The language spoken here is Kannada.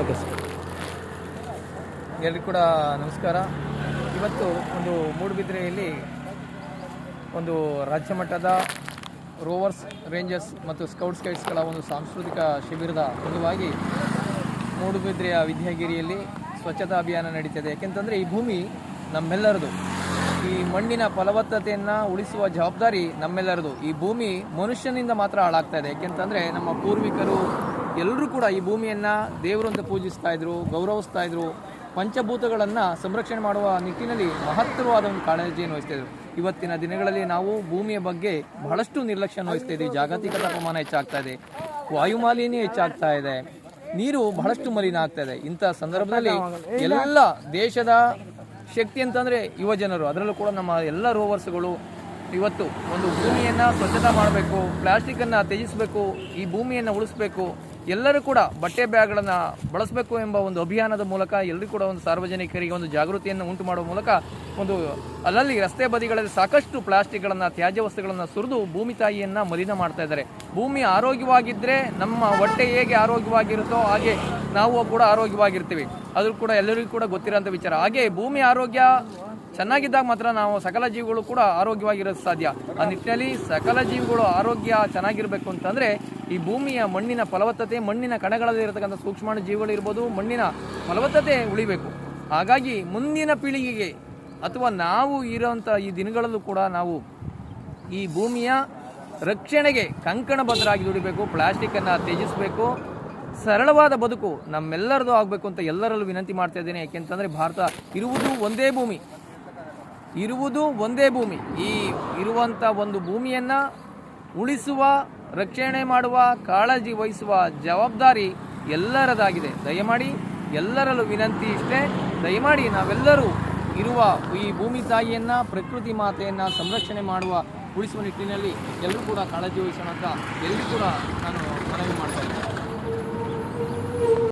Okay sir. ಎಲ್ಲರಿಗೂ ಕೂಡ ನಮಸ್ಕಾರ. ಇವತ್ತು ಒಂದು ಮೂಡುಬಿದಿರೆಯಲ್ಲಿ ಒಂದು ರಾಜ್ಯ ಮಟ್ಟದ ರೋವರ್ಸ್, ರೇಂಜರ್ಸ್ ಮತ್ತು ಸ್ಕೌಟ್ಸ್ ಗೈಡ್ಸ್ಗಳ ಒಂದು ಸಾಂಸ್ಕೃತಿಕ ಶಿಬಿರದ ಅಂಗವಾಗಿ ಮೂಡುಬಿದಿರೆಯ ವಿದ್ಯಾಗಿರಿಯಲ್ಲಿ ಸ್ವಚ್ಛತಾ ಅಭಿಯಾನ ನಡೀತಿದೆ. ಯಾಕೆಂತಂದರೆ ಈ ಭೂಮಿ ನಮ್ಮೆಲ್ಲರದು. ಈ ಮಣ್ಣಿನ ಫಲವತ್ತತೆಯನ್ನು ಉಳಿಸುವ ಜವಾಬ್ದಾರಿ ನಮ್ಮೆಲ್ಲರದು. ಈ ಭೂಮಿ ಮನುಷ್ಯನಿಂದ ಮಾತ್ರ ಹಾಳಾಗ್ತಾ ಇದೆ. ಯಾಕೆಂತಂದರೆ ನಮ್ಮ ಪೂರ್ವಿಕರು ಎಲ್ಲರೂ ಕೂಡ ಈ ಭೂಮಿಯನ್ನು ದೇವರು ಅಂತ ಪೂಜಿಸ್ತಾ ಇದ್ರು, ಗೌರವಿಸ್ತಾ ಇದ್ರು. ಪಂಚಭೂತಗಳನ್ನು ಸಂರಕ್ಷಣೆ ಮಾಡುವ ನಿಟ್ಟಿನಲ್ಲಿ ಮಹತ್ತರವಾದ ಒಂದು ಕಾಳಜಿಯನ್ನು ವಹಿಸ್ತಾಯಿದ್ರು. ಇವತ್ತಿನ ದಿನಗಳಲ್ಲಿ ನಾವು ಭೂಮಿಯ ಬಗ್ಗೆ ಬಹಳಷ್ಟು ನಿರ್ಲಕ್ಷ್ಯ ವಹಿಸ್ತಾ ಇದ್ದೀವಿ. ಜಾಗತಿಕ ತಾಪಮಾನ ಹೆಚ್ಚಾಗ್ತಾ ಇದೆ, ವಾಯುಮಾಲಿನ್ಯ ಹೆಚ್ಚಾಗ್ತಾ ಇದೆ, ನೀರು ಬಹಳಷ್ಟು ಮಲಿನ ಆಗ್ತಾ ಇದೆ. ಇಂಥ ಸಂದರ್ಭದಲ್ಲಿ ಎಲ್ಲ ದೇಶದ ಶಕ್ತಿ ಅಂತಂದರೆ ಯುವ ಜನರು, ಅದರಲ್ಲೂ ಕೂಡ ನಮ್ಮ ಎಲ್ಲ ರೋವರ್ಸ್ಗಳು ಇವತ್ತು ಒಂದು ಭೂಮಿಯನ್ನು ಸ್ವಚ್ಛತಾ ಮಾಡಬೇಕು, ಪ್ಲಾಸ್ಟಿಕ್ಕನ್ನು ತ್ಯಜಿಸಬೇಕು, ಈ ಭೂಮಿಯನ್ನು ಉಳಿಸಬೇಕು, ಎಲ್ಲರೂ ಕೂಡ ಬಟ್ಟೆ ಬ್ಯಾಗ್ಗಳನ್ನು ಬಳಸಬೇಕು ಎಂಬ ಒಂದು ಅಭಿಯಾನದ ಮೂಲಕ ಎಲ್ಲರೂ ಕೂಡ ಒಂದು ಸಾರ್ವಜನಿಕರಿಗೆ ಒಂದು ಜಾಗೃತಿಯನ್ನು ಉಂಟು ಮಾಡುವ ಮೂಲಕ ಒಂದು ಅಲ್ಲಲ್ಲಿ ರಸ್ತೆ ಬದಿಗಳಲ್ಲಿ ಸಾಕಷ್ಟು ಪ್ಲಾಸ್ಟಿಕ್ಗಳನ್ನು, ತ್ಯಾಜ್ಯ ವಸ್ತುಗಳನ್ನು ಸುರಿದು ಭೂಮಿ ತಾಯಿಯನ್ನು ಮಲಿನ ಮಾಡ್ತಾ ಇದ್ದಾರೆ. ಭೂಮಿ ಆರೋಗ್ಯವಾಗಿದ್ದರೆ ನಮ್ಮ ಹೊಟ್ಟೆ ಹೇಗೆ ಆರೋಗ್ಯವಾಗಿರುತ್ತೋ ಹಾಗೆ ನಾವು ಕೂಡ ಆರೋಗ್ಯವಾಗಿರ್ತೀವಿ. ಅದು ಕೂಡ ಎಲ್ಲರಿಗೂ ಕೂಡ ಗೊತ್ತಿರೋಂಥ ವಿಚಾರ. ಹಾಗೆ ಭೂಮಿ ಆರೋಗ್ಯ ಚೆನ್ನಾಗಿದ್ದಾಗ ಮಾತ್ರ ನಾವು ಸಕಲ ಜೀವಿಗಳು ಕೂಡ ಆರೋಗ್ಯವಾಗಿರೋದು ಸಾಧ್ಯ. ಆ ನಿಟ್ಟಿನಲ್ಲಿ ಸಕಲ ಜೀವಿಗಳು ಆರೋಗ್ಯ ಚೆನ್ನಾಗಿರಬೇಕು ಅಂತಂದರೆ ಈ ಭೂಮಿಯ ಮಣ್ಣಿನ ಫಲವತ್ತತೆ, ಮಣ್ಣಿನ ಕಣಗಳಲ್ಲಿ ಇರತಕ್ಕಂಥ ಸೂಕ್ಷ್ಮಾಣು ಜೀವಿಗಳು ಇರ್ಬೋದು, ಮಣ್ಣಿನ ಫಲವತ್ತತೆ ಉಳಿಬೇಕು. ಹಾಗಾಗಿ ಮುಂದಿನ ಪೀಳಿಗೆಗೆ ಅಥವಾ ನಾವು ಇರೋವಂಥ ಈ ದಿನಗಳಲ್ಲೂ ಕೂಡ ನಾವು ಈ ಭೂಮಿಯ ರಕ್ಷಣೆಗೆ ಕಂಕಣಬದ್ಧರಾಗಿ ದುಡಿಬೇಕು, ಪ್ಲಾಸ್ಟಿಕ್ಕನ್ನು ತ್ಯಜಿಸಬೇಕು, ಸರಳವಾದ ಬದುಕು ನಮ್ಮೆಲ್ಲರದು ಆಗಬೇಕು ಅಂತ ಎಲ್ಲರಲ್ಲೂ ವಿನಂತಿ ಮಾಡ್ತಾ ಇದ್ದೇನೆ. ಯಾಕೆಂತಂದರೆ ಭಾರತ ಇರುವುದು ಒಂದೇ ಭೂಮಿ. ಈ ಇರುವಂಥ ಒಂದು ಭೂಮಿಯನ್ನು ಉಳಿಸುವ, ರಕ್ಷಣೆ ಮಾಡುವ, ಕಾಳಜಿ ವಹಿಸುವ ಜವಾಬ್ದಾರಿ ಎಲ್ಲರದಾಗಿದೆ. ದಯಮಾಡಿ ಎಲ್ಲರಲ್ಲೂ ವಿನಂತಿ ಇಷ್ಟೇ, ದಯಮಾಡಿ ನಾವೆಲ್ಲರೂ ಇರುವ ಈ ಭೂಮಿ ತಾಯಿಯನ್ನು, ಪ್ರಕೃತಿ ಮಾತೆಯನ್ನು ಸಂರಕ್ಷಣೆ ಮಾಡುವ, ಉಳಿಸುವ ನಿಟ್ಟಿನಲ್ಲಿ ಎಲ್ಲರೂ ಕೂಡ ಕಾಳಜಿ ವಹಿಸೋಣ ಅಂತ ಎಲ್ಲರೂ ಕೂಡ ನಾನು ಮನವಿ ಮಾಡ್ತಾ ಇದ್ದೀನಿ.